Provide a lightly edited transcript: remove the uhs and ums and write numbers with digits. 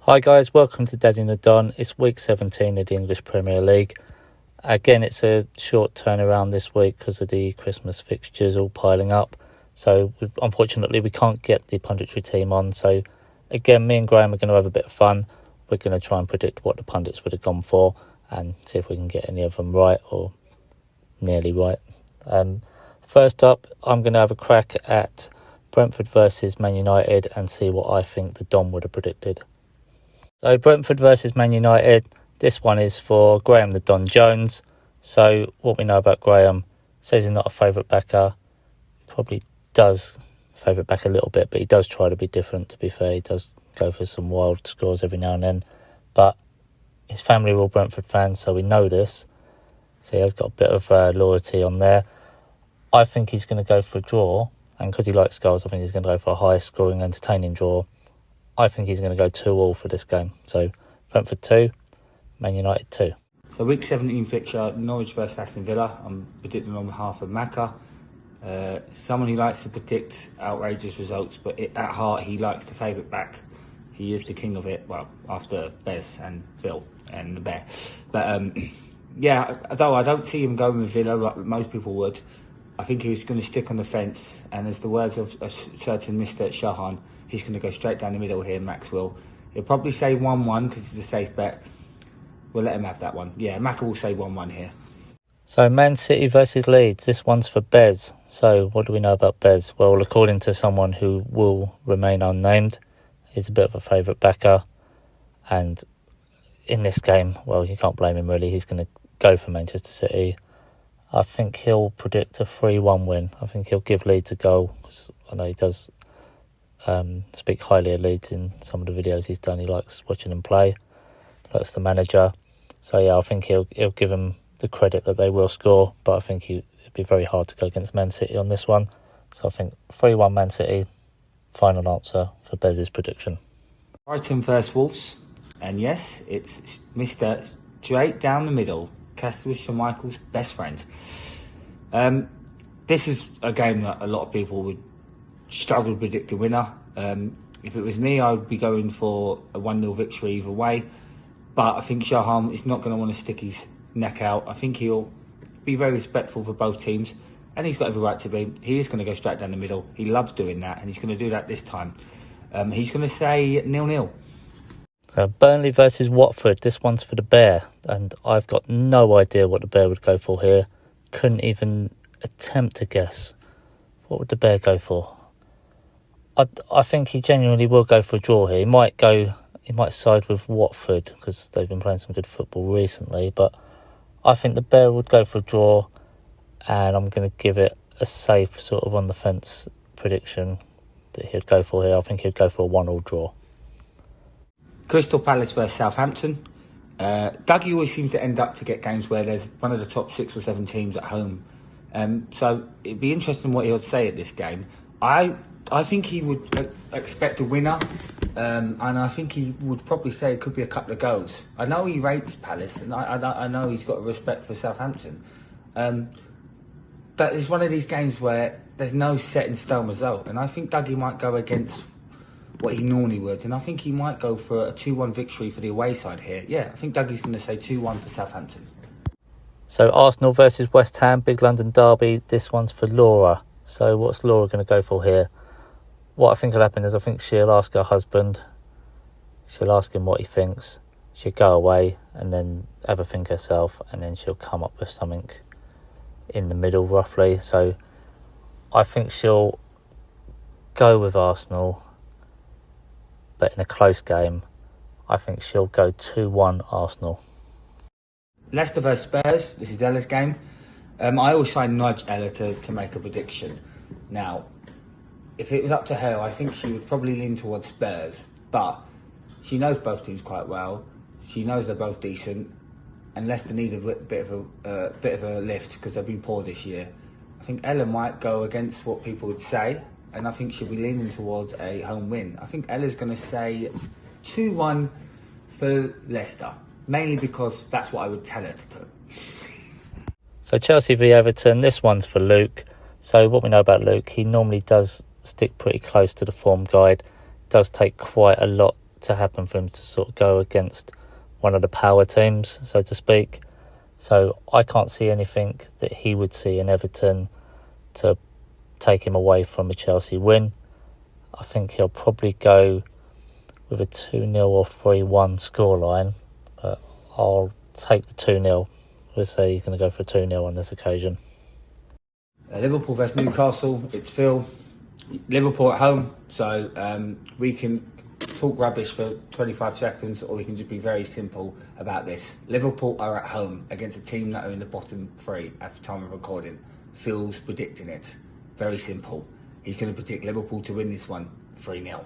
Hi guys, welcome to Daddy and the Don. It's week 17 of the English Premier League. Again, it's a short turnaround this week because of the Christmas fixtures all piling up. So unfortunately we can't get the punditry team on. So again, me and Graham are going to have a bit of fun. We're going to try and predict what the pundits would have gone for and see if we can get any of them right or nearly right. First up, I'm going to have a crack at Brentford versus Man United and see what I think the Don would have predicted. So Brentford versus Man United, this one is for Graham the Don Jones. So what we know about Graham, says he's not a favourite backer, probably does favourite back a little bit, but he does try to be different, to be fair. He does go for some wild scores every now and then. But his family are all Brentford fans, so we know this. So he has got a bit of loyalty on there. I think he's going to go for a draw, and because he likes goals, I think he's going to go for a high-scoring, entertaining draw. I think he's going to go 2-2 for this game. So Brentford 2, Man United 2. So week 17 fixture, Norwich versus Aston Villa. I'm predicting on behalf of Macca. Someone who likes to predict outrageous results, but at heart he likes the favourite back. He is the king of it, well, after Bez and Phil and the Bear. But yeah, although I don't see him going with Villa like most people would, I think he's going to stick on the fence, and as the words of a certain Mr. Shahan, he's going to go straight down the middle here, Max will. He'll probably say 1-1 because it's a safe bet. We'll let him have that one. Yeah, Macca will say 1-1 here. So Man City versus Leeds, this one's for Bez. So what do we know about Bez? Well, according to someone who will remain unnamed, he's a bit of a favourite backer. And in this game, well, you can't blame him really. He's going to go for Manchester City. I think he'll predict a 3-1 win. I think he'll give Leeds a goal, because I know he does speak highly of Leeds in some of the videos he's done. He likes watching them play, likes the manager. So yeah, I think he'll give them the credit that they will score, but I think it'd be very hard to go against Man City on this one. So I think 3-1 Man City, final answer for Bez's prediction. Brighton versus Wolves, and yes, it's Mr. Straight down the middle, Casper Schmeichel's best friend. This is a game that a lot of people would struggle to predict the winner. If it was me, I would be going for a 1-0 victory either way. But I think Shahan is not going to want to stick his neck out. I think he'll be very respectful for both teams, and he's got every right to be. He is going to go straight down the middle. He loves doing that, and he's going to do that this time. He's going to say 0-0. Burnley versus Watford, this one's for the Bear, and I've got no idea what the Bear would go for here. Couldn't even attempt to guess. What would the Bear go for? I think he genuinely will go for a draw here. He might side with Watford because they've been playing some good football recently, but I think the Bear would go for a draw, and I'm going to give it a safe sort of on the fence prediction that he'd go for here. I think he'd go for a 1-1 draw. Crystal Palace versus Southampton. Dougie always seems to end up to get games where there's one of the top 6 or 7 teams at home. So it'd be interesting what he'll say at this game. I think he would expect a winner, and I think he would probably say it could be a couple of goals. I know he rates Palace, and I know he's got a respect for Southampton. But it's one of these games where there's no set in stone result, and I think Dougie might go against what he normally would, and I think he might go for a 2-1 victory for the away side here. Yeah, I think Dougie's going to say 2-1 for Southampton. So Arsenal versus West Ham, big London derby. This one's for Laura. So what's Laura going to go for here? What I think will happen is I think she'll ask her husband, she'll ask him what he thinks, she'll go away and then have a think herself, and then she'll come up with something in the middle roughly. So I think she'll go with Arsenal, but in a close game, I think she'll go 2-1 Arsenal. Leicester versus Spurs, this is Ella's game. I always try and nudge Ella to make a prediction. Now, if it was up to her, I think she would probably lean towards Spurs, but she knows both teams quite well. She knows they're both decent, and Leicester needs a bit of a lift because they've been poor this year. I think Ella might go against what people would say, and I think she'll be leaning towards a home win. I think Ella's going to say 2-1 for Leicester, mainly because that's what I would tell her to put. So Chelsea v Everton, this one's for Luke. So what we know about Luke, he normally does stick pretty close to the form guide, does take quite a lot to happen for him to sort of go against one of the power teams, so to speak. So I can't see anything that he would see in Everton to take him away from a Chelsea win. I think he'll probably go with a 2-0 or 3-1 scoreline, but I'll take the 2-0. We'll say he's going to go for a 2-0 on this occasion. Liverpool versus Newcastle, it's Phil. Liverpool at home, so we can talk rubbish for 25 seconds, or we can just be very simple about this. Liverpool are at home against a team that are in the bottom three at the time of recording. Phil's predicting it. Very simple. He's going to predict Liverpool to win this one 3-0.